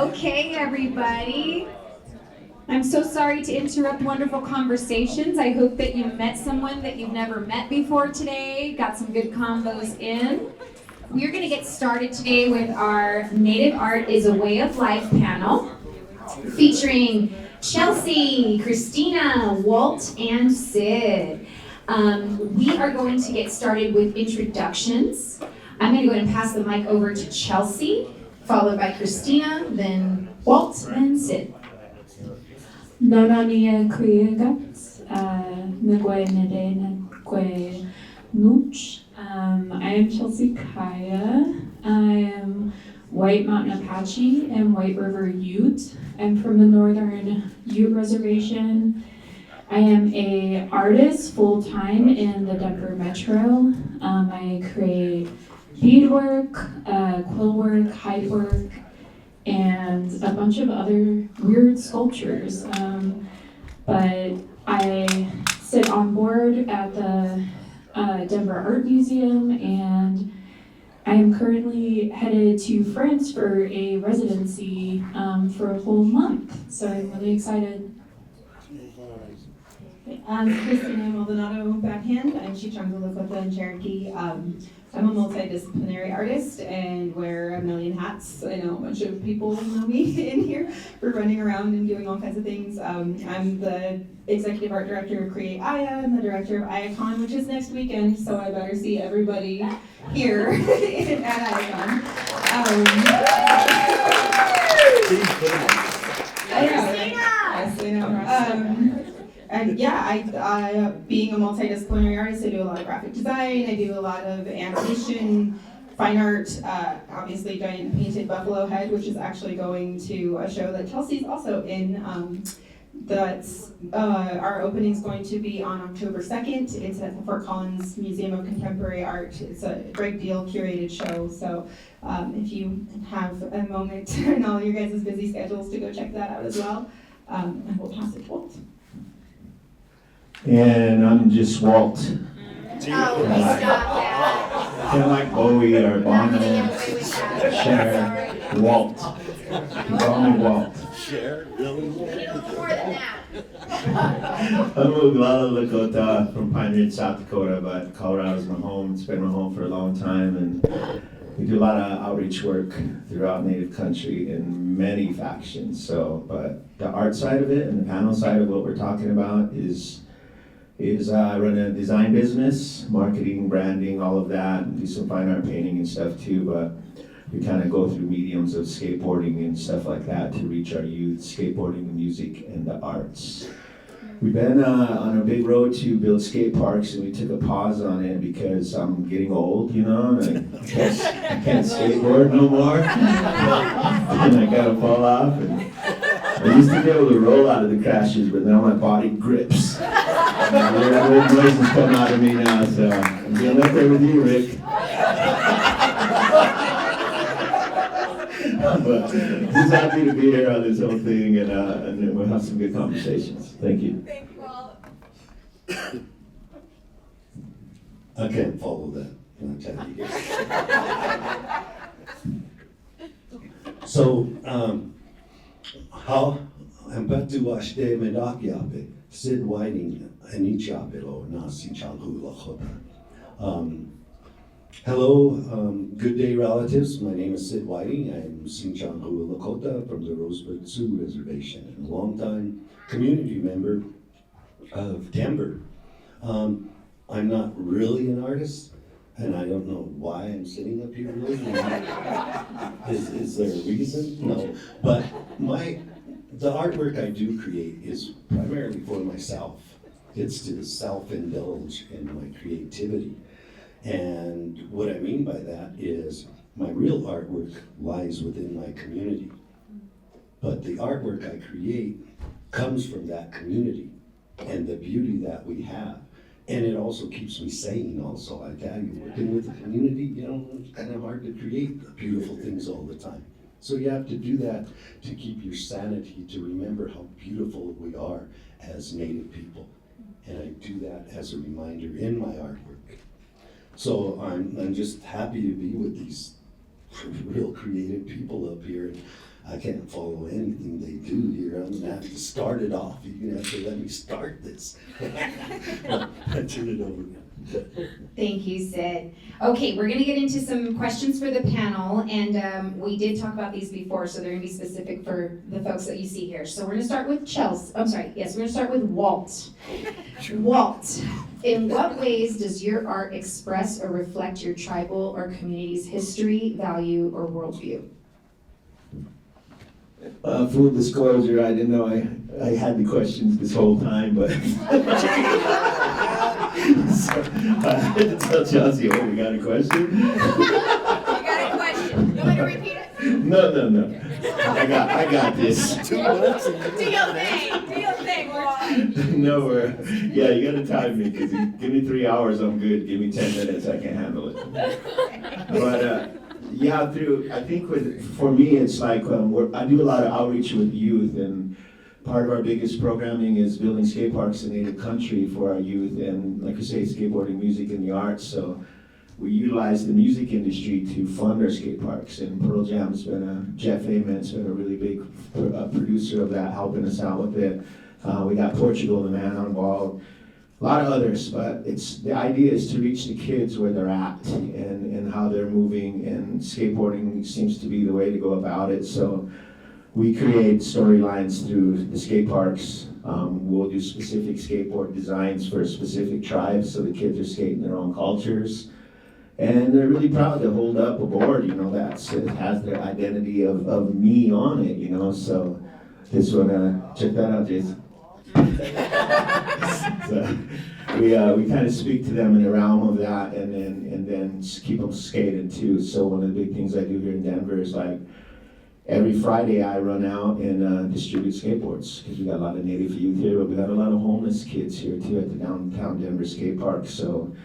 Okay, everybody. I'm so sorry to interrupt wonderful conversations. I hope that you met someone that you've never met before today, got some good combos in. We're going to get started today with our Native Art is a Way of Life panel, featuring Chelsea, Kristina, Walt, and Sid. We are going to get started with introductions. I'm going to go ahead and pass the mic over to Chelsea, followed by Kristina, then Walt, and Sid. Norania Kuyagat, Nagwe Nede Nagwe Nooch. I am Chelsea Kaiah. I am White Mountain Apache and White River Ute. I'm from the Northern Ute Reservation. I am an artist full-time in the Denver Metro. I create beadwork, quill work, hide work, and a bunch of other weird sculptures. But I sit on board at the Denver Art Museum, and I am currently headed to France for a residency for a whole month. So I'm really excited. I'm Kristina Maldonado Badhand. I'm Sicangu Lakota and Cherokee. I'm a multidisciplinary artist and wear a million hats. I know a bunch of people know me in here for running around and doing all kinds of things. I'm the executive art director of Create Kaiah. I'm the director of IACON, which is next weekend, so I better see everybody here at IACON. Yes, I know. And yeah, I being a multidisciplinary artist, I do a lot of graphic design, I do a lot of animation, fine art, obviously giant painted buffalo head, which is actually going to a show that Chelsea's also in. Our opening is going to be on October 2nd. It's at the Fort Collins Museum of Contemporary Art. It's a great deal curated show, so if you have a moment in all your guys' busy schedules to go check that out as well, I will pass it to Walt. And I'm just Walt. Stop that. Kind of like Bowie or Bono, Cher, Walt. You call me Walt. Cher, really? More than that. I'm Oglala Lakota from Pine Ridge, South Dakota, but Colorado's my home. It's been my home for a long time, and we do a lot of outreach work throughout Native country in many factions. But the art side of it and the panel side of what we're talking about is I run a design business, marketing, branding, all of that, and do some fine art painting and stuff too, but we kind of go through mediums of skateboarding and stuff like that to reach our youth, skateboarding, the music, and the arts. We've been on a big road to build skate parks, and we took a pause on it because I'm getting old, you know, and I can't skateboard no more, and I gotta fall off. And I used to be able to roll out of the crashes, but now my body grips. The old voices come out of me now, so I'm getting up there with you, Rick. But just happy to be here on this whole thing, and we'll have some good conversations. Thank you. Thank you all. I can't follow that. Can I tell you? So, how I'm about to watch de Medakiape, Sid Whiting and Ichapelo, Nasi Sicangu Lakota. Hello, good day relatives. My name is Sid Whiting. I'm Sicangu Lakota from the Rosebud Sioux Reservation and a longtime community member of Denver. I'm not really an artist, and I don't know why I'm sitting up here really. Is there a reason? No, but the artwork I do create is primarily for myself. It's to self-indulge in my creativity. And what I mean by that is my real artwork lies within my community. But the artwork I create comes from that community and the beauty that we have. And it also keeps me sane also. I tell you, working with the community, you know, it's kind of hard to create beautiful things all the time. So you have to do that to keep your sanity, to remember how beautiful we are as Native people. And I do that as a reminder in my artwork. So I'm just happy to be with these real creative people up here. I can't follow anything they do here. I'm gonna have to start it off. You're gonna have to let me start this. I turn it over. Thank you, Sid. Okay, we're gonna get into some questions for the panel, and we did talk about these before, so they're gonna be specific for the folks that you see here. So we're gonna start with Chelsea. I'm sorry, yes, we're gonna start with Walt. Walt, in what ways does your art express or reflect your tribal or community's history, value, or worldview? Full disclosure, I didn't know I had the questions this whole time, but so, I had to tell Chelsea, oh, we got a question? You got a question. You want me to repeat it? No. I got this. 2 months. Do your thing, Walt. No, yeah, you gotta time me, because give me 3 hours, I'm good. Give me 10 minutes, I can handle it. But, yeah, I think for me, it's like, I do a lot of outreach with youth, and part of our biggest programming is building skate parks in Native country for our youth, and like you say, skateboarding, music, and the arts. So we utilize the music industry to fund our skate parks, and Pearl Jam's Jeff Amen's been a really big producer of that, helping us out with it. We got Portugal, the man involved. A lot of others, but the idea is to reach the kids where they're at and how they're moving, and skateboarding seems to be the way to go about it. So we create storylines through the skate parks. We'll do specific skateboard designs for specific tribes, so the kids are skating their own cultures. And they're really proud to hold up a board, that has their identity of me on it, so this one, check that out, Jason. So we kind of speak to them in the realm of that, and then keep them skating too. So one of the big things I do here in Denver is like every Friday I run out and distribute skateboards, because we got a lot of Native youth here, but we got a lot of homeless kids here too at the downtown Denver skate park. So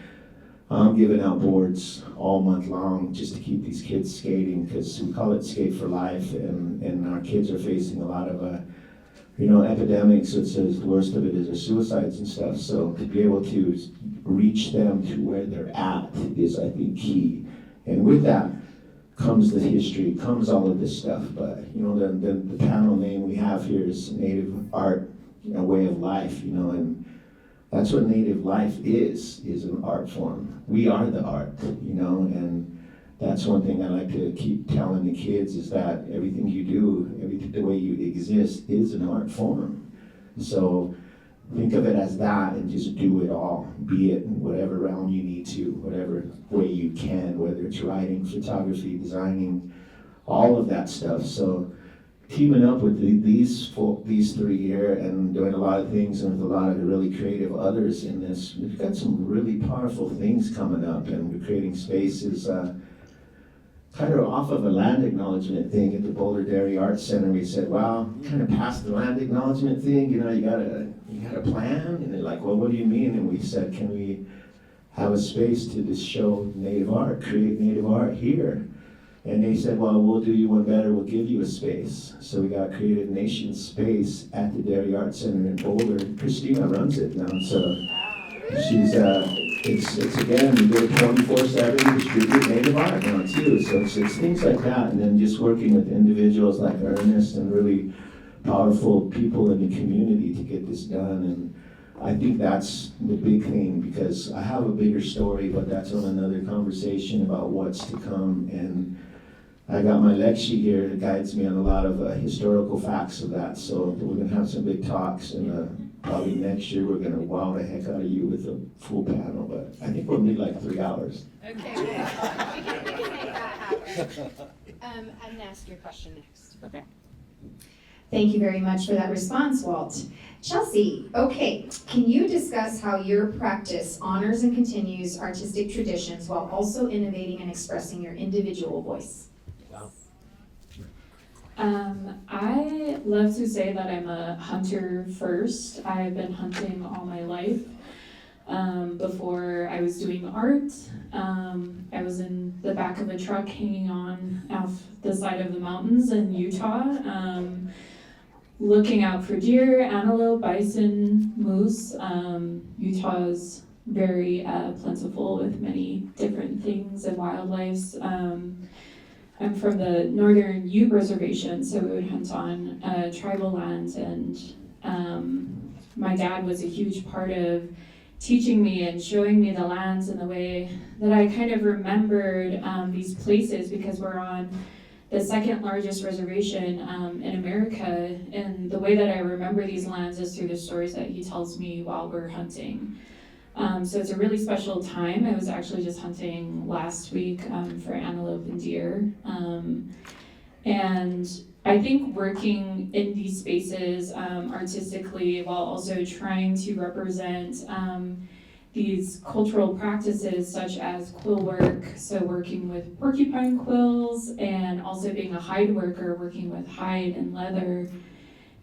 I'm giving out boards all month long just to keep these kids skating, because we call it Skate for Life, and our kids are facing a lot of epidemics. It says the worst of it is their suicides and stuff. So to be able to reach them to where they're at is, I think, key. And with that comes the history, comes all of this stuff. But the panel name we have here is Native Art, a way of life. And that's what Native life is an art form. We are the art, and that's one thing I like to keep telling the kids, is that everything you do, the way you exist is an art form. So think of it as that, and just do it all. Be it in whatever realm you need to, whatever way you can, whether it's writing, photography, designing, all of that stuff. So teaming up with these three here and doing a lot of things, and with a lot of the really creative others in this, we've got some really powerful things coming up, and we're creating spaces kind of off of a land acknowledgement thing at the Boulder Dairy Arts Center. We said, well, kind of past the land acknowledgement thing, you got a plan? And they're like, well, what do you mean? And we said, can we have a space to just show Native art, create Native art here? And they said, well, we'll do you one better, we'll give you a space. So we got Creative Nation space at the Dairy Arts Center in Boulder. Kristina runs it now, so she's it's again, we do it 24/7, distribute Native art now too. So it's things like that, and then just working with individuals like Ernest and really powerful people in the community to get this done. And I think that's the big thing, because I have a bigger story, but that's on another conversation about what's to come. And I got my lecture here that guides me on a lot of historical facts of that. So we're gonna have some big talks, and probably next year we're gonna wow the heck out of you with a full panel, but I think we'll need like 3 hours. Okay, we can make that happen. And ask your question next. Okay. Thank you very much for that response, Walt. Chelsea, okay, can you discuss how your practice honors and continues artistic traditions while also innovating and expressing your individual voice? I love to say that I'm a hunter first. I've been hunting all my life. Before I was doing art, I was in the back of a truck hanging on off the side of the mountains in Utah, looking out for deer, antelope, bison, moose. Utah is very plentiful with many different things and wildlife. I'm from the Northern Ute Reservation, so we would hunt on tribal lands, and my dad was a huge part of teaching me and showing me the lands in the way that I kind of remembered these places, because we're on the second largest reservation in America, and the way that I remember these lands is through the stories that he tells me while we're hunting. So it's a really special time. I was actually just hunting last week for antelope and deer. And I think working in these spaces artistically, while also trying to represent these cultural practices such as quill work, so working with porcupine quills, and also being a hide worker, working with hide and leather,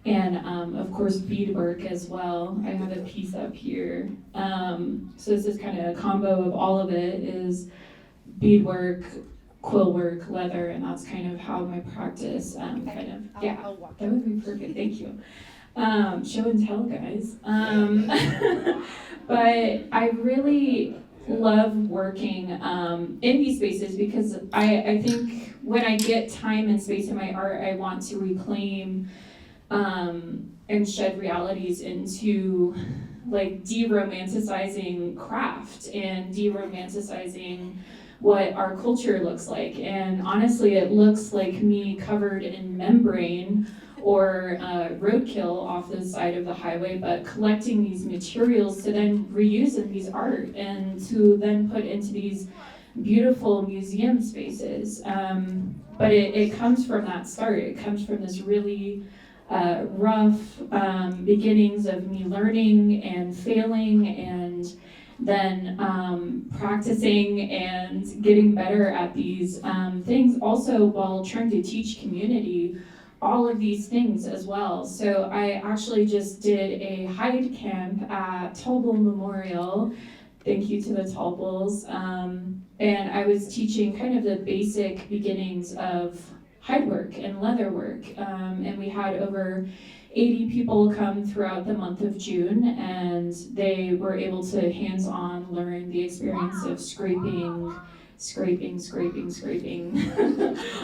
and of course beadwork as well. I have a piece up here. So this is kind of a combo of all of it, is beadwork, quill work, leather, and that's kind of how my practice that would be perfect, thank you. Show and tell, guys. But I really love working in these spaces, because I think when I get time and space in my art, I want to reclaim and shed realities into like de-romanticizing craft and de-romanticizing what our culture looks like. And honestly, it looks like me covered in membrane or roadkill off the side of the highway, but collecting these materials to then reuse in these art and to then put into these beautiful museum spaces. But it comes from that start. It comes from this really rough beginnings of me learning and failing, and then practicing and getting better at these things, also while trying to teach community all of these things as well. So I actually just did a hide camp at Tauble Memorial. Thank you to the Taubles. And I was teaching kind of the basic beginnings of hide work and leather work. And we had over 80 people come throughout the month of June, and they were able to hands-on learn the experience of scraping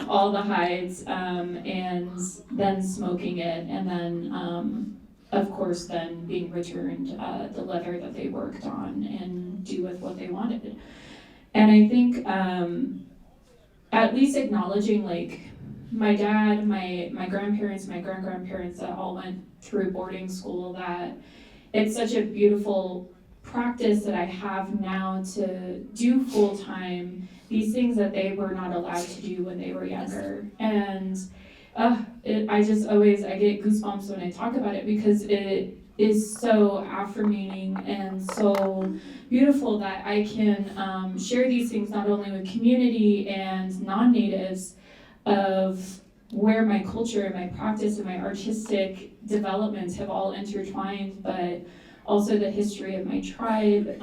all the hides, and then smoking it, and then of course then being returned the leather that they worked on and do with what they wanted. And I think at least acknowledging like my dad, my grandparents, my great-grandparents that all went through boarding school, that it's such a beautiful practice that I have now to do full-time these things that they were not allowed to do when they were younger. And I get goosebumps when I talk about it, because it is so affirming and so beautiful that I can share these things not only with community and non-natives of where my culture and my practice and my artistic developments have all intertwined, but also the history of my tribe,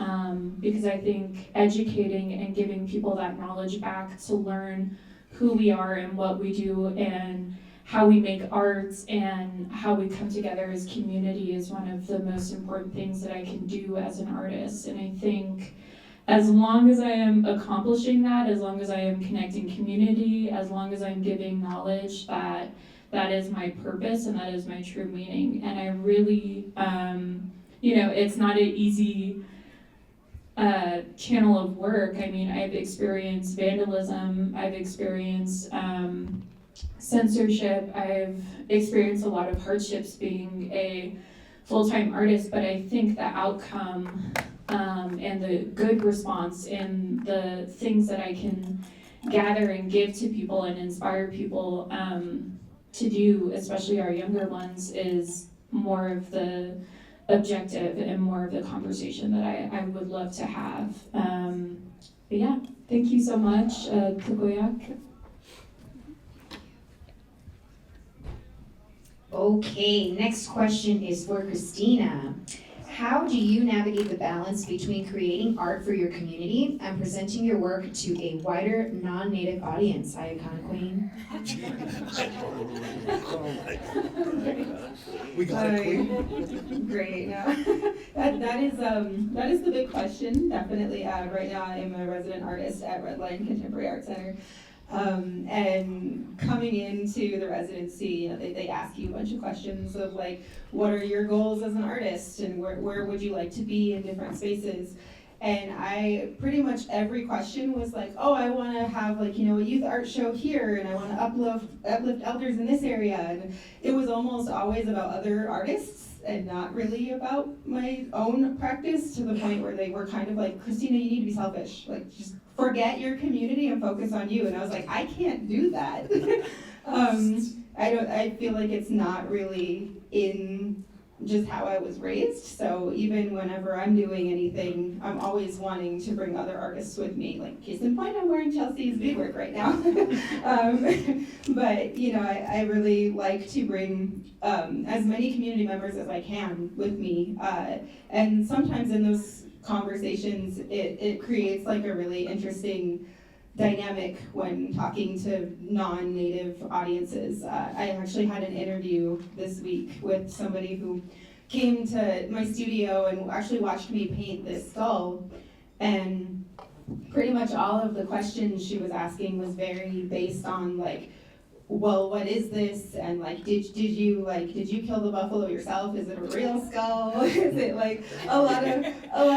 because I think educating and giving people that knowledge back to learn who we are and what we do and how we make art and how we come together as community is one of the most important things that I can do as an artist. And I think as long as I am accomplishing that, as long as I am connecting community, as long as I'm giving knowledge, that is my purpose and that is my true meaning. And I really, it's not an easy channel of work. I mean, I've experienced vandalism, I've experienced censorship, I've experienced a lot of hardships being a full-time artist, but I think the outcome and the good response and the things that I can gather and give to people and inspire people to do, especially our younger ones, is more of the objective and more of the conversation that I would love to have. But yeah, thank you so much, Tukoyak. Okay, next question is for Kristina. How do you navigate the balance between creating art for your community and presenting your work to a wider non-native audience? Iconic Queen. We got a queen. Great. No. that is the big question. Definitely. Right now, I am a resident artist at Redline Contemporary Art Center. And coming into the residency, you know, they ask you a bunch of questions of like, what are your goals as an artist, and where would you like to be in different spaces? And I pretty much every question was like, oh, I want to have like, you know, a youth art show here, and I want to uplift elders in this area. And it was almost always about other artists and not really about my own practice, to the point where they were kind of like, Kristina, you need to be selfish. Like, just forget your community and focus on you. And I was like, I can't do that. I feel like it's not really in just how I was raised. So even whenever I'm doing anything, I'm always wanting to bring other artists with me. Like, case in point, I'm wearing Chelsea's beadwork right now. But you know, I really like to bring as many community members as I can with me. And sometimes in those conversations, it creates like a really interesting dynamic when talking to non-native audiences. I actually had an interview this week with somebody who came to my studio and actually watched me paint this skull, and pretty much all of the questions she was asking was very based on like, well, what is this? And like, did you kill the buffalo yourself? Is it a real skull? Is it like a lot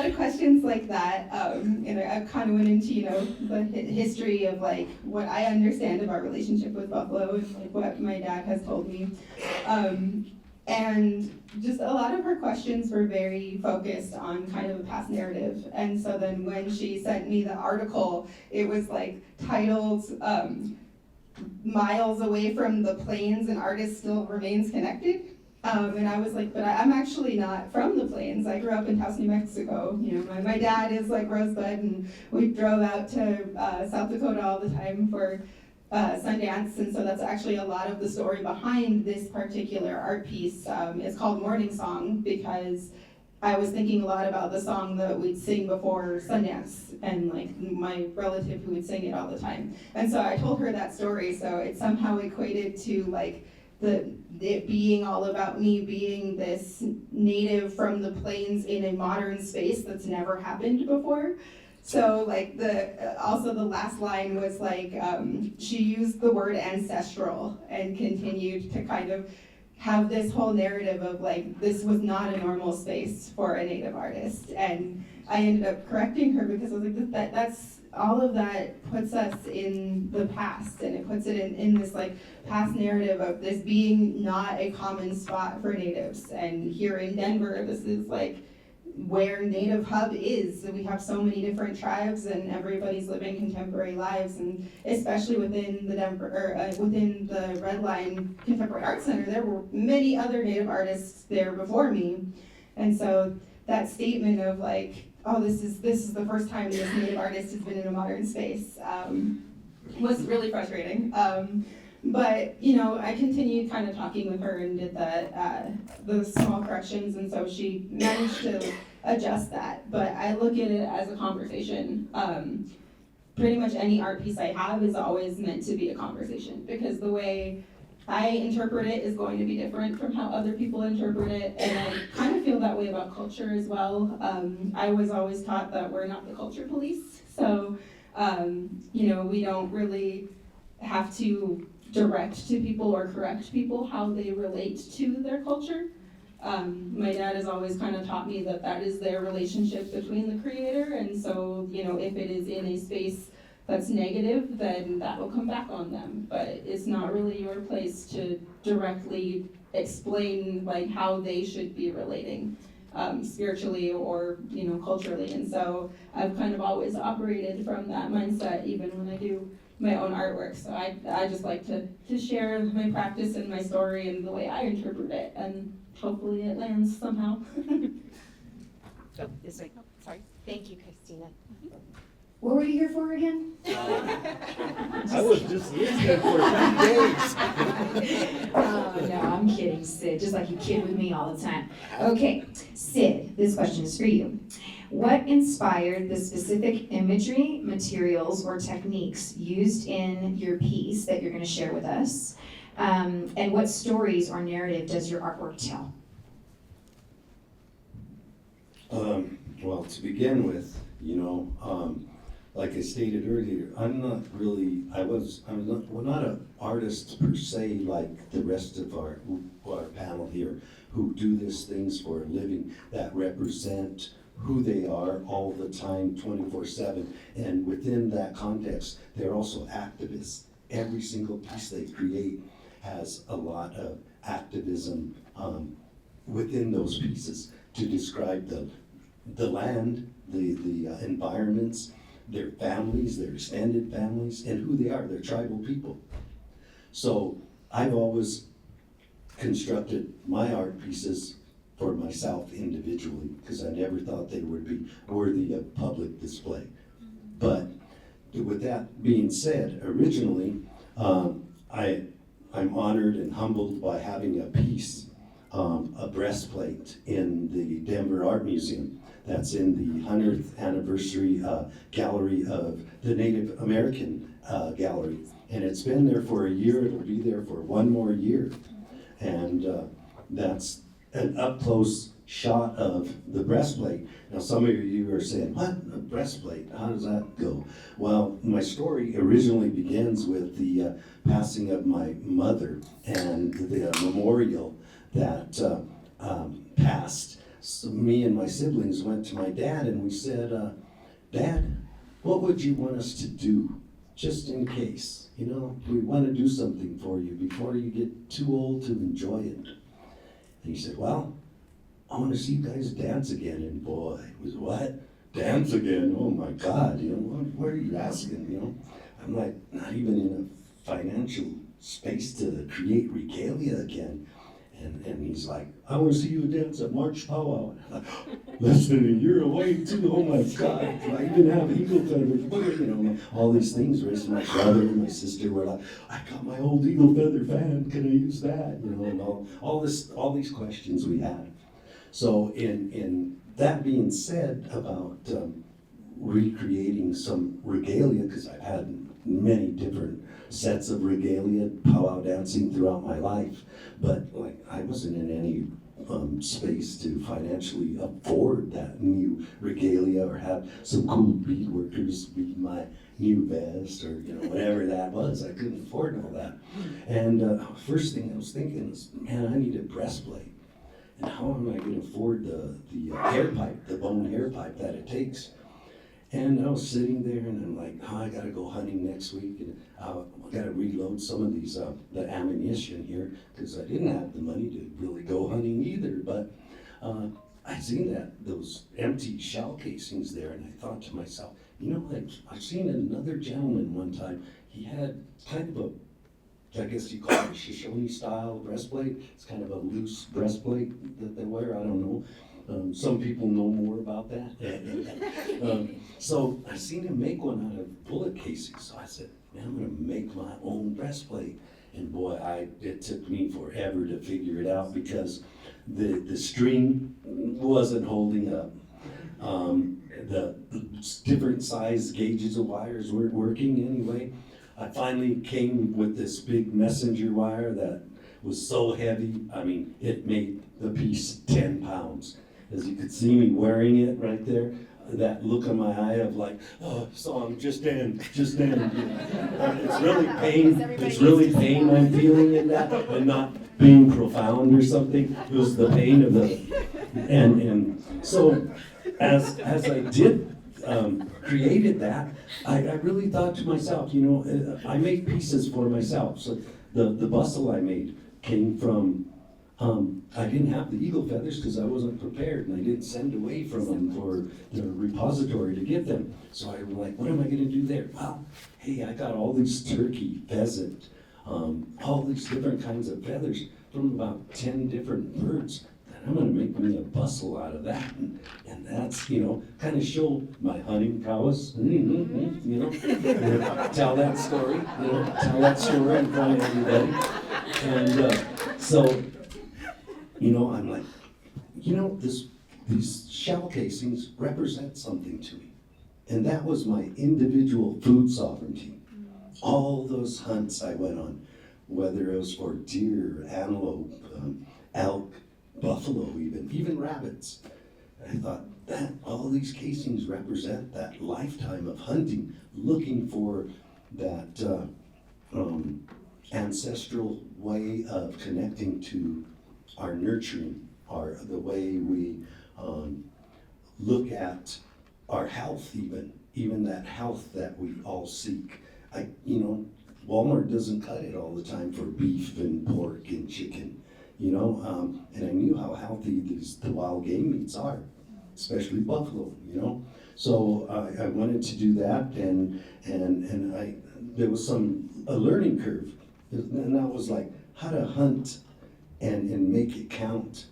of questions like that? And I kind of went into, you know, the history of like what I understand of our relationship with buffalo and like what my dad has told me. And just a lot of her questions were very focused on kind of a past narrative. And so then when she sent me the article, it was like titled, Miles Away from the Plains, an Artist Still Remains Connected. And I was like, but I'm actually not from the plains. I grew up in Taos, New Mexico. You know, my dad is like Rosebud, and we drove out to South Dakota all the time for Sundance. And so that's actually a lot of the story behind this particular art piece. It's called Morning Song because I was thinking a lot about the song that we'd sing before Sundance, and like my relative who would sing it all the time. And so I told her that story, so it somehow equated to like it being all about me being this native from the plains in a modern space that's never happened before. So like also the last line was like, she used the word ancestral and continued to kind of have this whole narrative of like, this was not a normal space for a Native artist. And I ended up correcting her because I was like, that's all of that puts us in the past, and it puts it in this like past narrative of this being not a common spot for Natives. And here in Denver, this is like where Native Hub is. We have so many different tribes, and everybody's living contemporary lives, and especially within the within the Red Line Contemporary Arts Center, there were many other Native artists there before me. And so that statement of like, oh, this is the first time this Native artist has been in a modern space was really frustrating. But you know, I continued kind of talking with her and did the small corrections, and so she managed to adjust that. But I look at it as a conversation. Pretty much any art piece I have is always meant to be a conversation, because the way I interpret it is going to be different from how other people interpret it, and I kind of feel that way about culture as well. I was always taught that we're not the culture police, so you know, we don't really have to direct to people or correct people how they relate to their culture. My dad has always kind of taught me that is their relationship between the creator, and so, you know, if it is in a space that's negative, then that will come back on them. But it's not really your place to directly explain like how they should be relating spiritually or, you know, culturally. And so I've kind of always operated from that mindset, even when I do my own artwork. So I just like to share my practice and my story and the way I interpret it, and hopefully it lands somehow. Oh, this way. Oh, sorry. Thank you, Kristina. What were you here for again? I was just listening for 3 days. No, I'm kidding, Sid, just like you kid with me all the time. Okay, Sid, this question is for you. What inspired the specific imagery, materials, or techniques used in your piece that you're going to share with us? And what stories or narrative does your artwork tell? Well, to begin with, you know, like I stated earlier, I'm not an artist per se like the rest of our panel here who do these things for a living that represent who they are all the time, 24/7. And within that context, they're also activists. Every single piece they create has a lot of activism within those pieces to describe the land, the environments, their families, their extended families, and who they are. They're tribal people. So I've always constructed my art pieces for myself individually because I never thought they would be worthy of public display. But with that being said, originally, I'm honored and humbled by having a piece, a breastplate in the Denver Art Museum. That's in the 100th anniversary gallery of the Native American gallery. And it's been there for a year, it'll be there for one more year. And that's an up-close shot of the breastplate. Now some of you are saying, what, a breastplate, how does that go? Well, my story originally begins with the passing of my mother and the memorial that passed. So me and my siblings went to my dad and we said, Dad, what would you want us to do? Just in case, you know, we want to do something for you before you get too old to enjoy it. And he said, well, I want to see you guys dance again. And boy, it was what? Dance again? Oh my God, you know, what are you asking, you know? I'm like, not even in a financial space to create regalia again. And he's like, I want to see you dance at March Powwow. Less than a year away too, oh my God. I even have eagle feathers, you know, all these things. Whereas my brother and my sister were like, I got my old eagle feather fan, can I use that? You know, and all these questions we had. So in that being said about recreating some regalia, because I've had many different sets of regalia, powwow dancing throughout my life, but like I wasn't in any space to financially afford that new regalia or have some cool beadworkers bead my new vest or you know whatever that was. I couldn't afford all that. And first thing I was thinking is, man, I need a breastplate. And how am I going to afford the hair pipe, the bone hair pipe that it takes? And I was sitting there and I'm like, oh, I gotta go hunting next week and I gotta reload some of these, the ammunition here because I didn't have the money to really go hunting either. But I seen those empty shell casings there and I thought to myself, you know, I've seen another gentleman one time, he had kind of a, I guess you call it a Shoshone style breastplate. It's kind of a loose breastplate that they wear, I don't know. Some people know more about that. So I seen him make one out of bullet casings. So I said, man, I'm gonna make my own breastplate. And boy, it took me forever to figure it out because the string wasn't holding up. The different size gauges of wires weren't working anyway. I finally came with this big messenger wire that was so heavy, I mean, it made the piece 10 pounds. As you could see me wearing it right there, that look in my eye of like, oh, song, just end. It's really pain I'm feeling in that, and not being profound or something. It was the pain of and so as I did created that, I really thought to myself, you know, I make pieces for myself. So the bustle I made came from, I didn't have the eagle feathers because I wasn't prepared and I didn't send away from them for the repository to get them. So I was like, what am I going to do there? Well, hey, I got all these turkey, pheasant, all these different kinds of feathers from about 10 different birds. And I'm going to make me a bustle out of that. And that's, you know, kind of show my hunting prowess, you know, tell that story in front of everybody. And so, you know, I'm like, you know, these shell casings represent something to me. And that was my individual food sovereignty. All those hunts I went on, whether it was for deer, antelope, elk, buffalo even rabbits. I thought, that all these casings represent that lifetime of hunting, looking for that ancestral way of connecting to our nurturing, the way we look at our health, even that health that we all seek. Walmart doesn't cut it all the time for beef and pork and chicken, and I knew how healthy the wild game meats are, especially buffalo, So I wanted to do that, and there was a learning curve, and that was like how to hunt and make it count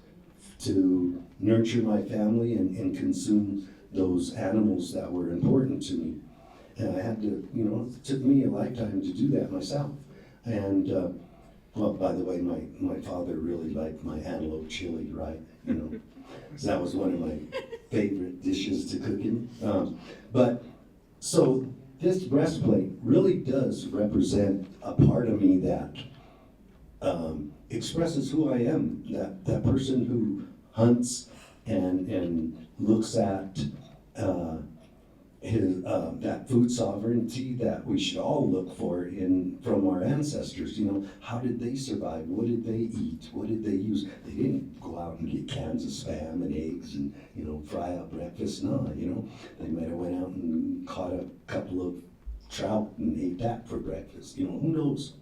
to nurture my family and consume those animals that were important to me. And I had to, it took me a lifetime to do that myself. And, well, by the way, my father really liked my antelope chili, right? So that was one of my favorite dishes to cook in. So this breastplate really does represent a part of me that expresses who I am, that person who hunts and looks at that food sovereignty that we should all look for from our ancestors. How did they survive? What did they eat? What did they use? They didn't go out and get cans of Spam and eggs and fry up breakfast. No, they might have went out and caught a couple of trout and ate that for breakfast. Who knows?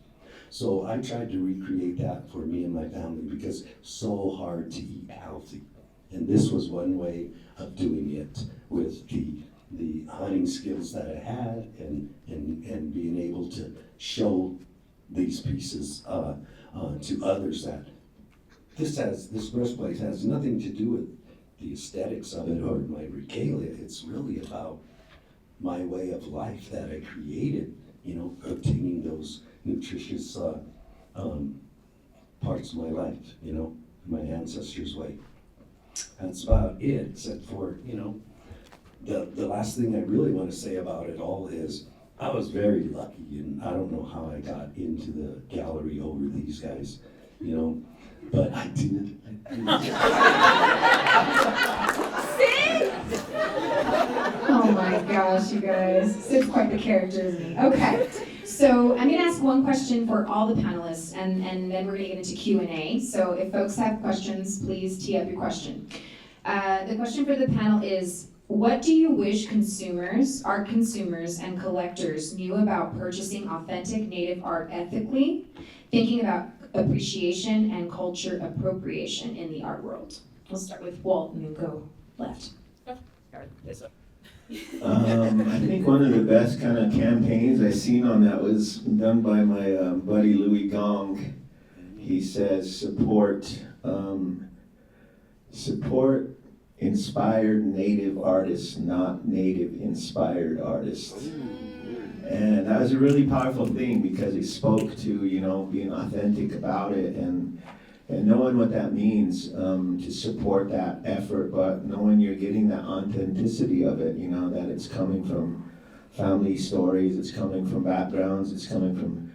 So I tried to recreate that for me and my family because it's so hard to eat healthy. And this was one way of doing it with the hunting skills that I had and being able to show these pieces to others that this breastplate has nothing to do with the aesthetics of it or my regalia. It's really about my way of life that I created, obtaining those nutritious parts of my life, my ancestors' way. That's about it, except for, the last thing I really want to say about it all is I was very lucky, and I don't know how I got into the gallery over these guys, but I did. Oh my gosh, you guys. Sid's quite the character, isn't he? Okay. So I'm going to ask one question for all the panelists, and then we're going to get into Q&A. So if folks have questions, please tee up your question. The question for the panel is, what do you wish art consumers, and collectors knew about purchasing authentic Native art ethically, thinking about appreciation and culture appropriation in the art world? We'll start with Walt and then go left. I think one of the best kind of campaigns I seen on that was done by my buddy Louis Gong. He says support inspired Native artists, not Native inspired artists. And that was a really powerful thing because it spoke to being authentic about it and knowing what that means to support that effort, but knowing you're getting that authenticity of it, that it's coming from family stories, it's coming from backgrounds, it's coming from,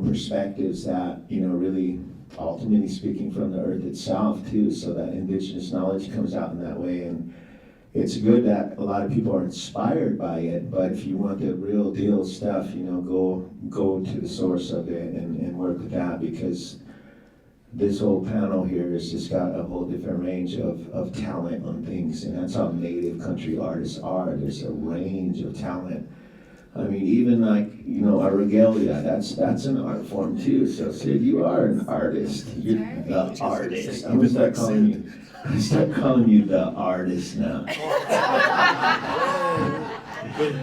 perspectives that, really ultimately speaking from the earth itself too, so that indigenous knowledge comes out in that way. And it's good that a lot of people are inspired by it, but if you want the real deal stuff, go to the source of it and work with that, because this whole panel here has just got a whole different range of talent on things, and that's how Native country artists are. There's a range of talent. I mean, even our regalia, that's an art form too. So Sid, you are an artist. You're the artist. I'm gonna start calling you the artist now.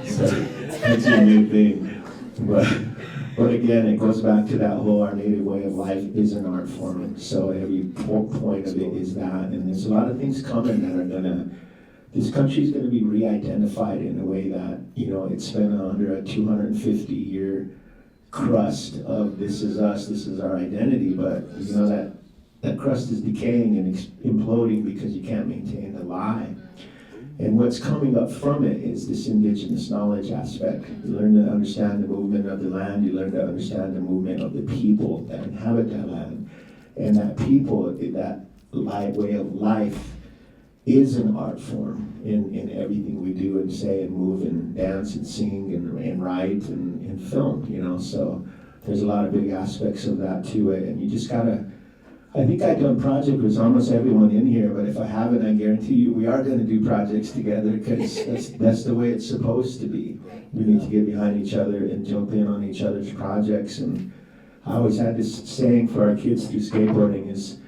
So, that's your new thing. But again, it goes back to that whole our Native way of life is an art form. So every point of it is that, and there's a lot of things coming that are this country's gonna be re-identified in a way that, it's been under a 250-year crust of this is us, this is our identity, but that crust is decaying and imploding because you can't maintain the lie. And what's coming up from it is this indigenous knowledge aspect. You learn to understand the movement of the land, you learn to understand the movement of the people that inhabit that land. And that people, that way of life, is an art form in everything we do and say and move and dance and sing and write and film, you know, so there's a lot of big aspects of that to it, and you just gotta, I think I've done projects with almost everyone in here, but if I haven't, I guarantee you we are gonna do projects together, because that's the way it's supposed to be. We need to get behind each other and jump in on each other's projects, and I always had this saying for our kids through skateboarding is,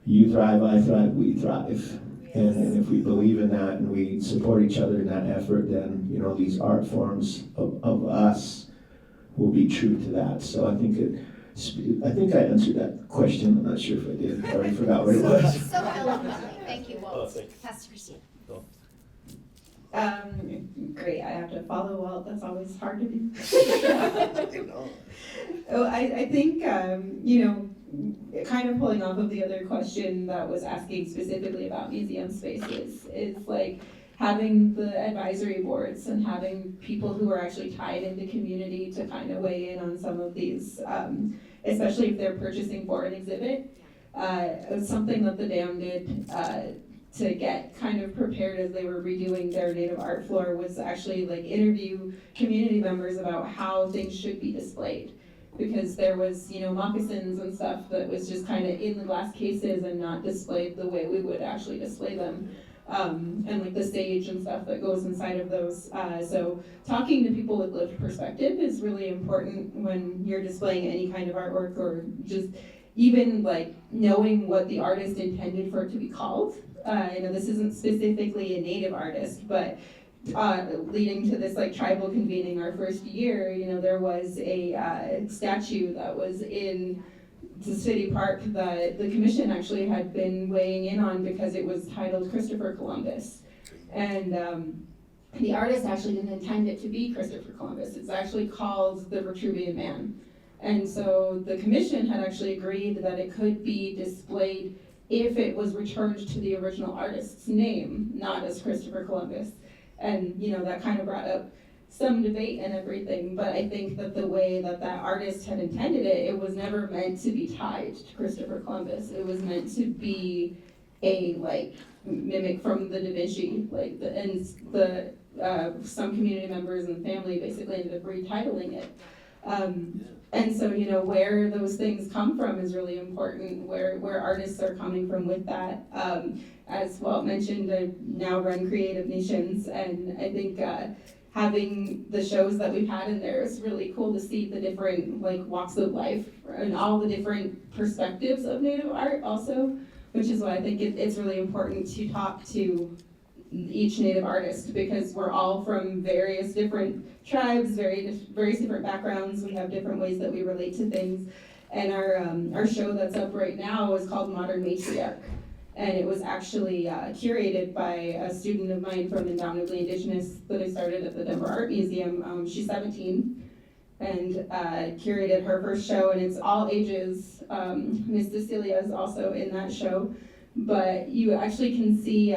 you thrive, I thrive, we thrive. And if we believe in that and we support each other in that effort, then, you know, these art forms of us will be true to that. So I think I answered that question. I'm not sure if I did. I already forgot what it was. So eloquently. Thank you, Walt. thank you. Pastor Christina. Great, I have to follow Walt, that's always hard to do. Oh, I think, you know, kind of pulling off of the other question that was asking specifically about museum spaces, is like having the advisory boards and having people who are actually tied into community to kind of weigh in on some of these, especially if they're purchasing for an exhibit. It was something that the Dam did to get kind of prepared as they were redoing their native art floor, was actually like interview community members about how things should be displayed. Because there was, you know, moccasins and stuff that was just kind of in the glass cases and not displayed the way we would actually display them. And like the stage and stuff that goes inside of those. So talking to people with lived perspective is really important when you're displaying any kind of artwork, or just even like knowing what the artist intended for it to be called. You know, this isn't specifically a native artist, but leading to this like tribal convening our first year, you know, there was a statue that was in the city park that the commission actually had been weighing in on because it was titled Christopher Columbus. And the artist actually didn't intend it to be Christopher Columbus. It's actually called the Vitruvian Man. And so the commission had actually agreed that it could be displayed if it was returned to the original artist's name, not as Christopher Columbus. And, you know, that kind of brought up some debate and everything, but I think that the way that that artist had intended it, it was never meant to be tied to Christopher Columbus. It was meant to be a, like, mimic from the Da Vinci, like, some community members and family basically ended up retitling it. And so, you know, where those things come from is really important, where artists are coming from with that. As Walt mentioned, I now run Creative Nations, and I think having the shows that we've had in there is really cool to see the different like walks of life and all the different perspectives of Native art also, which is why I think it's really important to talk to each Native artist, because we're all from various different tribes, various different backgrounds. We have different ways that we relate to things. And our show that's up right now is called Modern Matriarch. And it was actually curated by a student of mine from Indomitably Indigenous that I started at the Denver Art Museum. She's 17 and curated her first show, and it's all ages. Miss Cecilia is also in that show. But you actually can see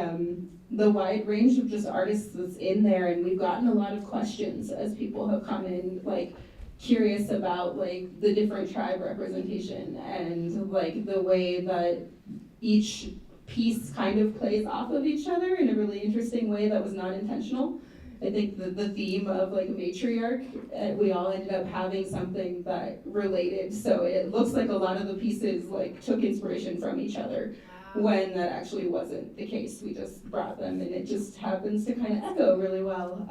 the wide range of just artists that's in there, and we've gotten a lot of questions as people have come in, like curious about like the different tribe representation and like the way that each piece kind of plays off of each other in a really interesting way that was not intentional. I think the theme of like matriarch, we all ended up having something that related, so it looks like a lot of the pieces like took inspiration from each other. When that actually wasn't the case. We just brought them, and it just happens to kind of echo really well.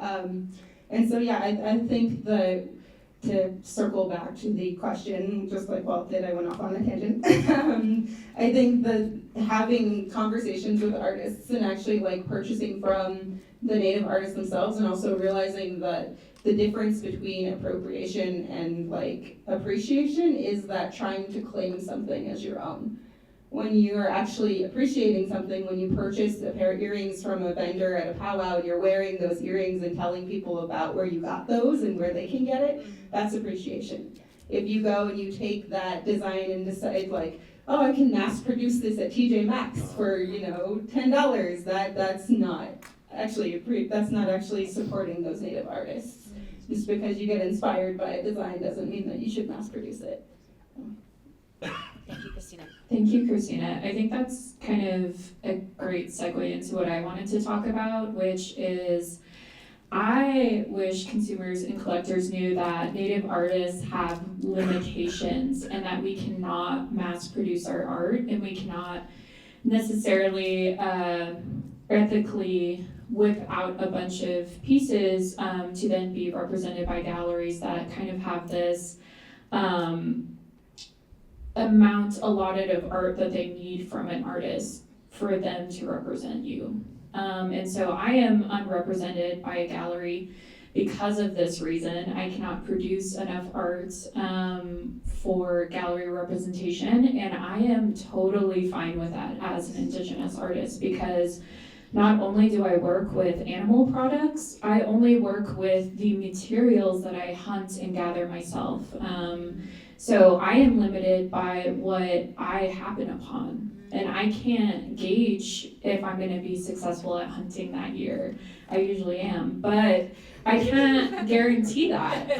And so, yeah, I think that to circle back to the question, just like Walt did, I went off on a tangent. I think that having conversations with artists and actually like purchasing from the Native artists themselves, and also realizing that the difference between appropriation and like appreciation is that trying to claim something as your own. When you're actually appreciating something, when you purchase a pair of earrings from a vendor at a powwow and you're wearing those earrings and telling people about where you got those and where they can get it, that's appreciation. If you go and you take that design and decide like, oh, I can mass produce this at TJ Maxx for, you know, $10, that's not actually supporting those Native artists. Just because you get inspired by a design doesn't mean that you should mass produce it. Thank you. Kristina. Thank you, Kristina. I think that's kind of a great segue into what I wanted to talk about, which is I wish consumers and collectors knew that Native artists have limitations and that we cannot mass produce our art and we cannot necessarily ethically whip out a bunch of pieces to then be represented by galleries that kind of have this amount allotted of art that they need from an artist for them to represent you. And so I am unrepresented by a gallery because of this reason. I cannot produce enough art for gallery representation, and I am totally fine with that as an Indigenous artist, because not only do I work with animal products, I only work with the materials that I hunt and gather myself. So I am limited by what I happen upon. And I can't gauge if I'm going to be successful at hunting that year. I usually am, but I can't guarantee that.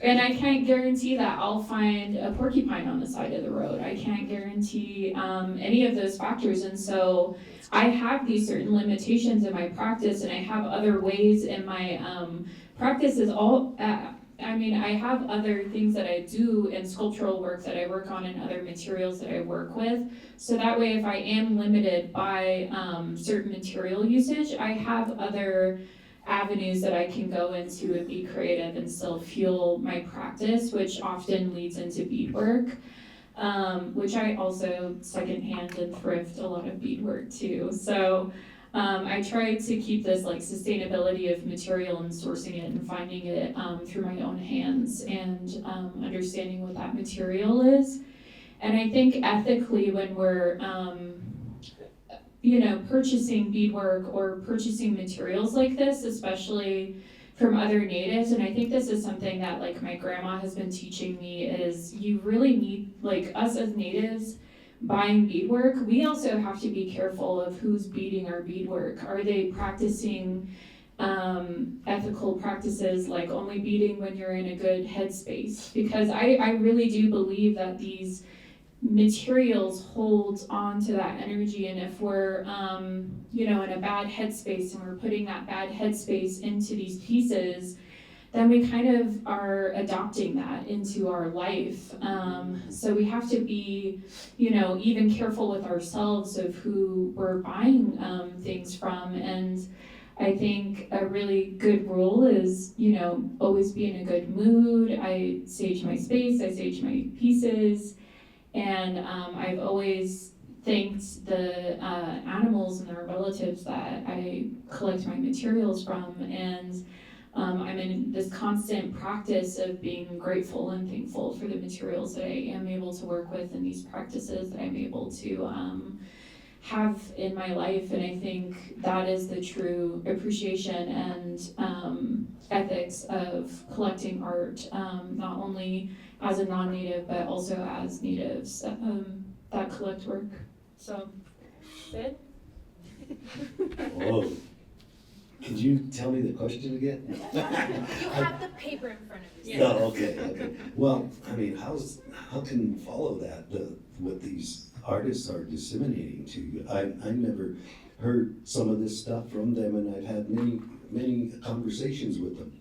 And I can't guarantee that I'll find a porcupine on the side of the road. I can't guarantee any of those factors. And so I have these certain limitations in my practice, and I have other ways in my practice is all. I have other things that I do in sculptural work that I work on and other materials that I work with. So that way, if I am limited by certain material usage, I have other avenues that I can go into and be creative and still fuel my practice, which often leads into beadwork, which I also secondhand and thrift a lot of beadwork too. So I try to keep this like sustainability of material and sourcing it and finding it through my own hands and understanding what that material is. And I think ethically, when we're purchasing beadwork or purchasing materials like this, especially from other natives, and I think this is something that like my grandma has been teaching me, is you really need, like us as natives, buying beadwork, we also have to be careful of who's beading our beadwork. Are they practicing ethical practices, like only beading when you're in a good headspace? Because I really do believe that these materials hold on to that energy, and if we're in a bad headspace and we're putting that bad headspace into these pieces, then we kind of are adopting that into our life. So we have to be, even careful with ourselves of who we're buying things from. And I think a really good rule is, always be in a good mood. I sage my space, I sage my pieces, and I've always thanked the animals and their relatives that I collect my materials from, and I'm in this constant practice of being grateful and thankful for the materials that I am able to work with and these practices that I'm able to have in my life. And I think that is the true appreciation and ethics of collecting art, not only as a non-native, but also as natives that collect work. So, Sid? Whoa. Could you tell me the question again? You have the paper in front of you. No, okay. Well, how can you follow that, what these artists are disseminating to you? I never heard some of this stuff from them, and I've had many conversations with them.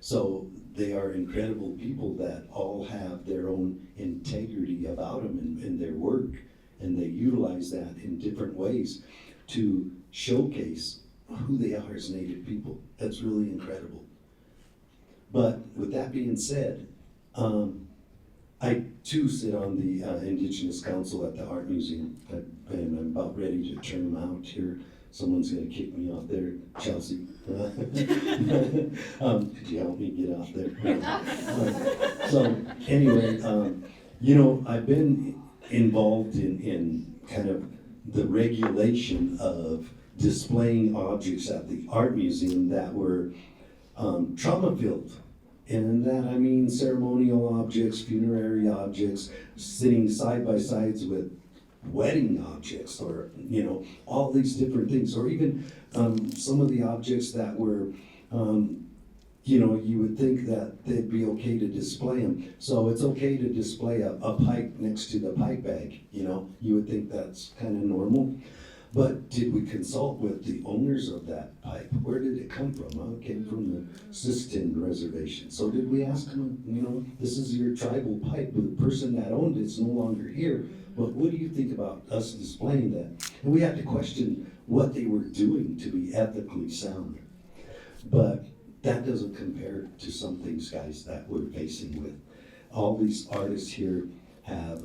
So they are incredible people that all have their own integrity about them in their work, and they utilize that in different ways to showcase who they are as Native people. That's really incredible. But with that being said, I too sit on the Indigenous Council at the Art Museum, and I'm about ready to turn them out here. Someone's gonna kick me off there, Chelsea. Could you help me get off there? So anyway, I've been involved in kind of the regulation of displaying objects at the art museum that were trauma-filled. And that I mean ceremonial objects, funerary objects, sitting side by sides with wedding objects, or all these different things, or even some of the objects that were you know, you would think that they'd be okay to display them. So it's okay to display a pipe next to the pipe bag, you know? You would think that's kind of normal. But did we consult with the owners of that pipe? Where did it come from? Well, it came from the Sistine Reservation. So did we ask them, you know, this is your tribal pipe, but the person that owned it's no longer here. But what do you think about us displaying that? And we had to question what they were doing to be ethically sound. But that doesn't compare to some things, guys, that we're facing with. All these artists here have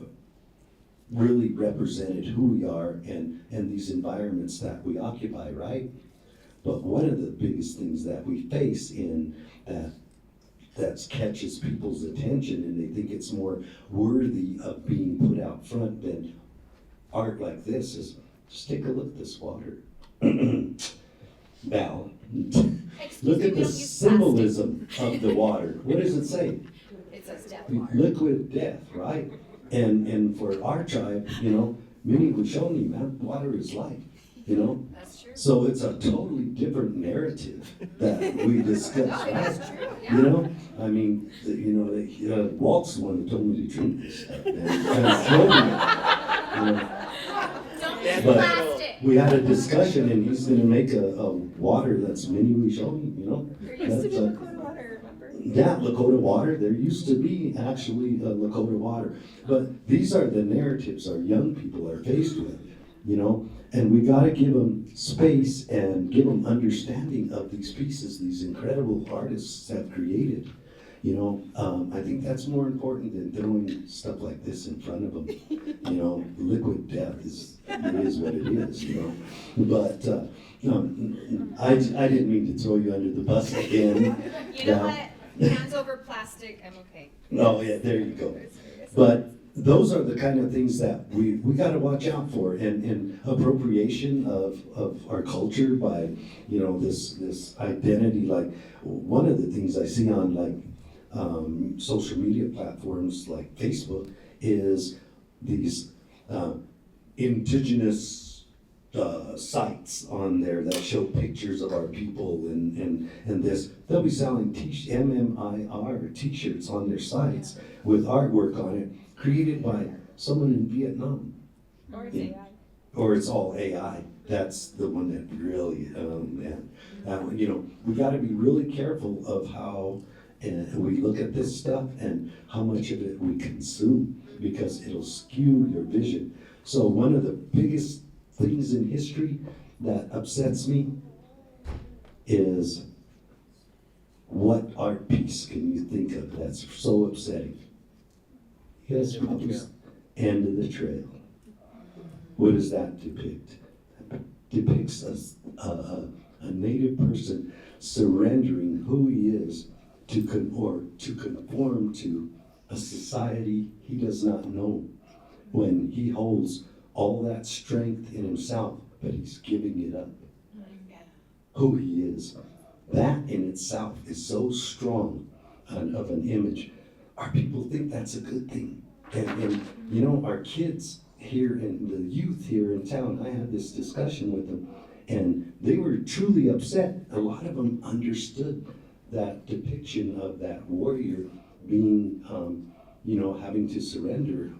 really represented who we are and these environments that we occupy, right? But one of the biggest things that we face in that catches people's attention and they think it's more worthy of being put out front than art like this is, just take a look at this water. Val, look at the symbolism of the water. What does it say? It says death water. Liquid death, right? And for our tribe, you know, many Wishoni, man, water is life, you know? That's true. So it's a totally different narrative that we discuss, right? That's true, yeah. You know, I mean, Walt's the one who told me to drink this stuff, man. And showed me, you know. Don't use But plastic. we had a discussion and he's gonna make a water that's mini Wishoni, you know? There used to be That's, Lakota water, remember? yeah, Lakota water, there used to be actually Lakota water. But these are the narratives our young people are faced with, you know? And we gotta give them space and give them understanding of these pieces these incredible artists have created. You know, I think that's more important than throwing stuff like this in front of them. You know, liquid death it is what it is, you know? But I didn't mean to throw you under the bus again. You know what? Hands over plastic, I'm okay. Oh, yeah, there you go. But those are the kind of things that we gotta watch out for, and appropriation of our culture by, you know, this identity. Like, one of the things I see on like social media platforms like Facebook is these indigenous sites on there that show pictures of our people and this. They'll be selling MMIR t-shirts on their sites with artwork on it created by someone in Vietnam. Or it's AI. Or it's all AI. That's the one that really, man. You know, we gotta be really careful of how we look at this stuff and how much of it we consume, because it'll skew your vision. So one of the biggest things in history that upsets me is, what art piece can you think of that's so upsetting? Yes, probably End of the Trail. What does that depict? It depicts a native person surrendering who he is to conform to a society he does not know, when he holds all that strength in himself, but he's giving it up. Who he is. That in itself is so strong of an image. Our people think that's a good thing. And you know, our kids here and the youth here in town, I had this discussion with them, and they were truly upset. A lot of them understood that depiction of that warrior being, you know, having to surrender,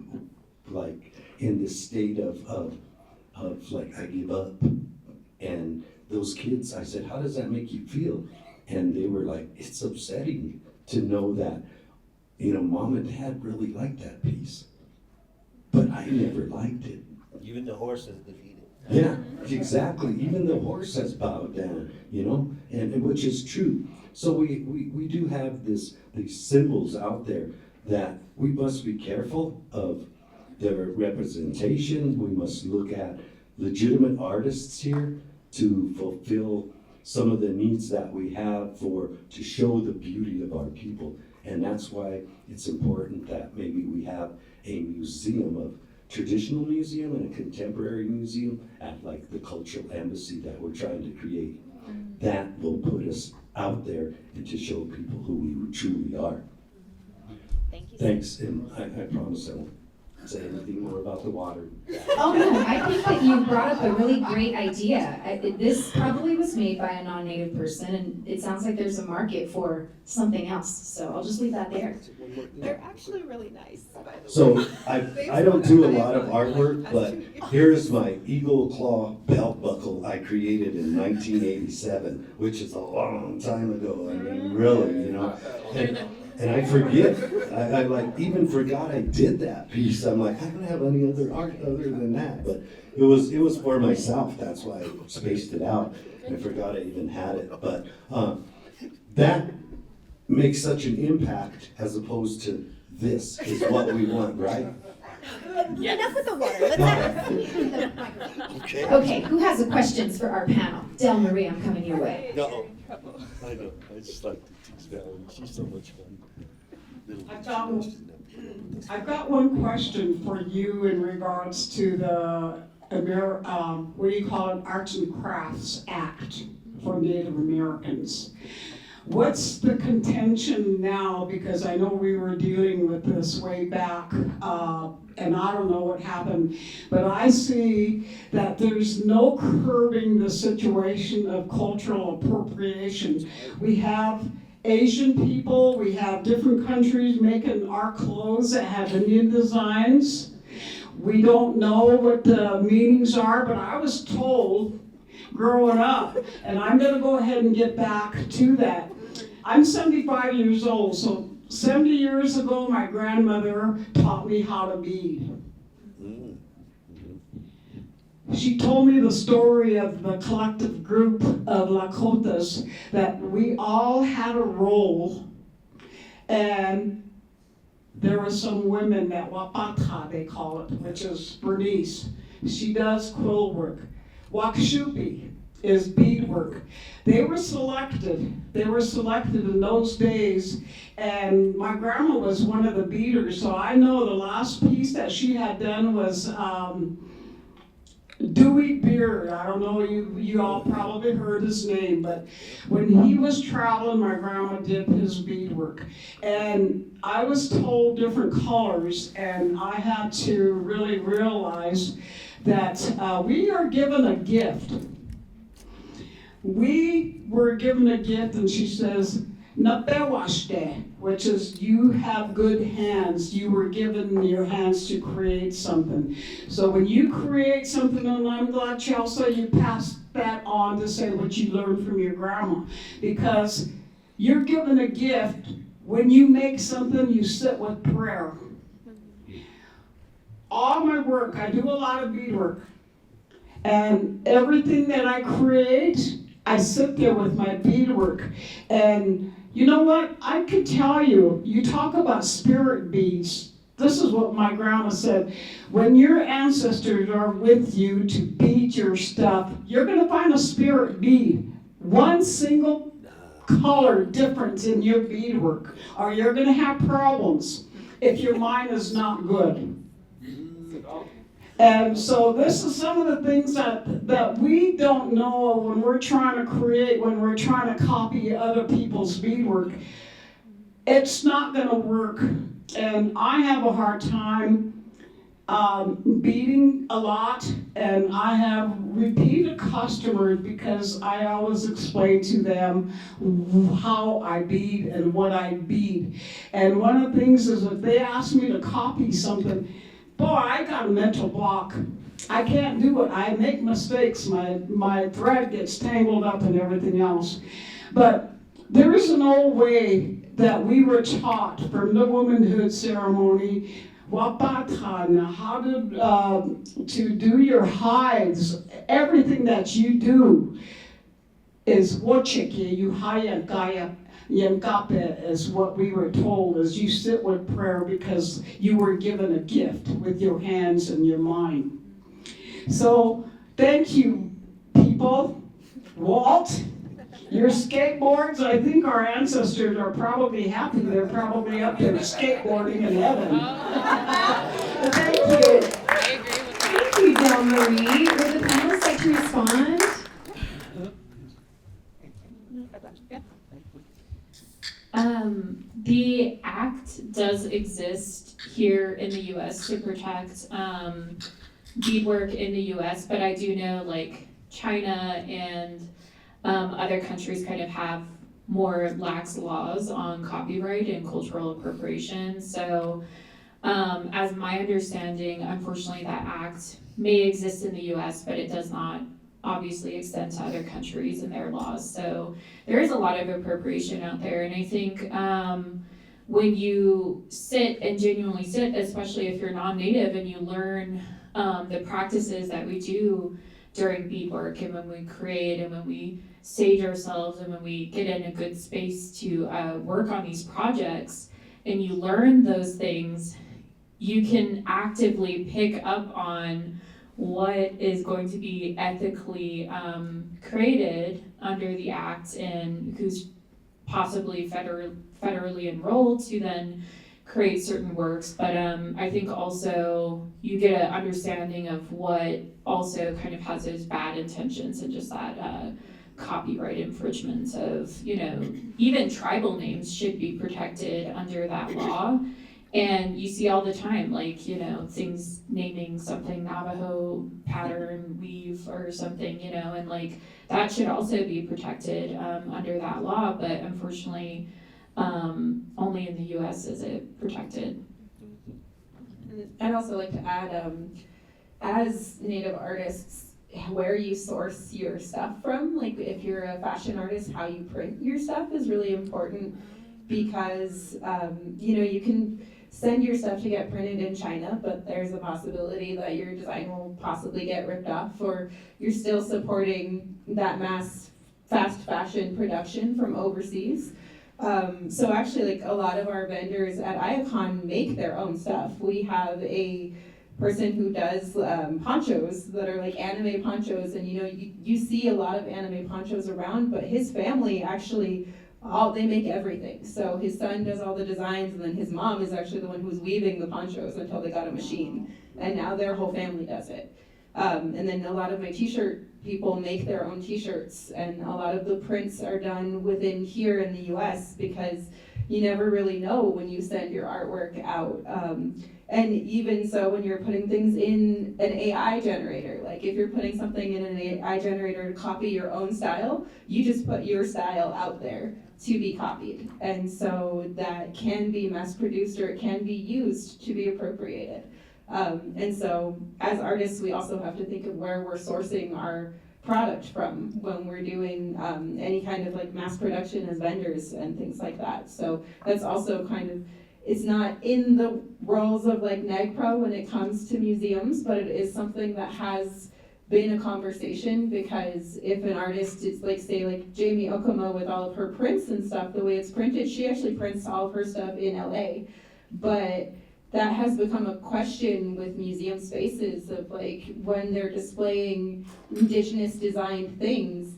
like in this state of like, I give up. And those kids, I said, how does that make you feel? And they were like, it's upsetting to know that, you know, mom and dad really liked that piece, but I never liked it. Even the horse is defeated. Yeah, exactly. Even the horse has bowed down, you know, and which is true. So we do have these symbols out there that we must be careful of their representation. We must look at legitimate artists here to fulfill some of the needs that we have to show the beauty of our people. And that's why it's important that maybe we have a museum, of traditional museum and a contemporary museum at like the cultural embassy that we're trying to create. That will put us out there and to show people who we truly are. Thank you. Thanks, and I promise I won't say anything more about the water. Oh no, I think that you brought up a really great idea. This probably was made by a non-native person, and it sounds like there's a market for something else. So I'll just leave that there. They're actually really nice, by the way. So I don't do a lot of artwork, but here's my eagle claw belt buckle I created in 1987, which is a long time ago. I mean, really, you know. And I forget, I like even forgot I did that piece. I'm like, I don't have any other art other than that. But it was for myself. That's why I spaced it out. I forgot I even had it. But that makes such an impact as opposed to this is what we want, right? Enough with the water. Let's Okay. Okay, who has the questions for our panel? Del Marie, I'm coming your way. No, I know. I just like to tease Valerie. She's so much fun. I've got one question for you in regards to the what do you call it, Arts and Crafts Act for Native Americans. What's the contention now? Because I know we were dealing with this way back, and I don't know what happened, but I see that there's no curbing the situation of cultural appropriation. We have Asian people, we have different countries making our clothes that have Indian designs. We don't know what the meanings are, but I was told growing up, and I'm gonna go ahead and get back to that. I'm 75 years old, so 70 years ago, my grandmother taught me how to bead. She told me the story of the collective group of Lakotas, that we all had a role, and there were some women that Wapata, they call it, which is Bernice. She does quill work. Wakshupi is beadwork. They were selected in those days, and my grandma was one of the beaders, so I know the last piece that she had done was Dewey Beard. I don't know, you all probably heard his name, but when he was traveling, my grandma did his beadwork. And I was told different colors, and I had to really realize that we are given a gift. We were given a gift, and she says, Napewashte, which is you have good hands. You were given your hands to create something. So when you create something, and I'm glad, Chelsea, you pass that on to say what you learned from your grandma. Because you're given a gift. When you make something, you sit with prayer. All my work, I do a lot of beadwork. And everything that I create, I sit there with my beadwork. And you know what? I could tell you, you talk about spirit beads. This is what my grandma said. When your ancestors are with you to bead your stuff, you're going to find a spirit bead. One single color difference in your beadwork, or you're going to have problems if your mind is not good. And so this is some of the things that we don't know when we're trying to create, when we're trying to copy other people's beadwork. It's not going to work. And I have a hard time beading a lot, and I have repeated customers because I always explain to them how I bead and what I bead. And one of the things is if they ask me to copy something, boy, I got a mental block. I can't do it. I make mistakes. My thread gets tangled up and everything else. But there is an old way that we were taught from the womanhood ceremony, Wapatan, how to do your hides. Everything that you do is Wochiki, you haya Kaiah. Yankape is what we were told, is you sit with prayer because you were given a gift with your hands and your mind. So thank you, people. Walt, your skateboards, I think our ancestors are probably happy. They're probably up there skateboarding in heaven. Thank you. Thank you, Del Marie. Would the panelists like to respond? The act does exist here in the U.S. to protect beadwork in the U.S., but I do know like China and other countries kind of have more lax laws on copyright and cultural appropriation. So as my understanding, unfortunately that act may exist in the U.S., but it does not obviously extend to other countries and their laws. So there is a lot of appropriation out there, and I think when you sit and genuinely sit, especially if you're non-native, and you learn the practices that we do during beadwork, and when we create, and when we sage ourselves, and when we get in a good space to work on these projects, and you learn those things, you can actively pick up on what is going to be ethically created under the act, and who's possibly federally enrolled to then create certain works. But I think also you get an understanding of what also kind of has those bad intentions, and just that copyright infringements of, you know, even tribal names should be protected under that law. And you see all the time, like, you know, things naming something Navajo pattern weave or something, you know, and like that should also be protected under that law. But unfortunately, only in the U.S. is it protected. I'd also like to add, as Native artists, where you source your stuff from, like if you're a fashion artist, how you print your stuff is really important, because you know, you can send your stuff to get printed in China, but there's a possibility that your design will possibly get ripped off, or you're still supporting that mass fast fashion production from overseas. So actually, like a lot of our vendors at Iacon make their own stuff. We have a person who does ponchos that are like anime ponchos, and you know, you see a lot of anime ponchos around, but his family actually, they make everything. So his son does all the designs, and then his mom is actually the one who's weaving the ponchos until they got a machine, and now their whole family does it. And then a lot of my t-shirt people make their own t-shirts, and a lot of the prints are done within here in the US, because you never really know when you send your artwork out. And even so, when you're putting things in an AI generator, like if you're putting something in an AI generator to copy your own style, you just put your style out there to be copied. And so that can be mass produced, or it can be used to be appropriated. And so as artists, we also have to think of where we're sourcing our product from when we're doing any kind of like mass production as vendors and things like that. So that's also kind of, it's not in the roles of like NAGPRO when it comes to museums, but it is something that has been a conversation, because if an artist is like, say like Jamie Okuma with all of her prints and stuff, the way it's printed, she actually prints all of her stuff in LA. But that has become a question with museum spaces of like, when they're displaying Indigenous designed things,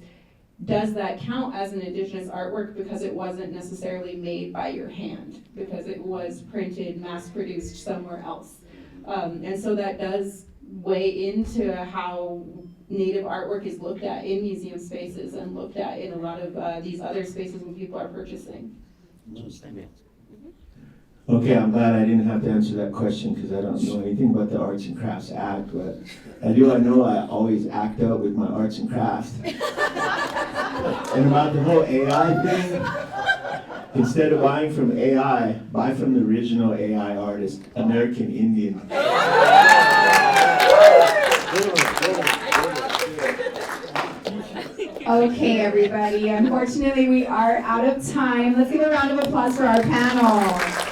does that count as an Indigenous artwork because it wasn't necessarily made by your hand, because it was printed, mass produced somewhere else? And so that does weigh into how Native artwork is looked at in museum spaces and looked at in a lot of these other spaces when people are purchasing. Okay, I'm glad I didn't have to answer that question, because I don't know anything about the Arts and Crafts Act, but I know I always act out with my arts and crafts. And about the whole AI thing, instead of buying from AI, buy from the original AI artist, American Indian. Okay, everybody, unfortunately we are out of time. Let's give a round of applause for our panel.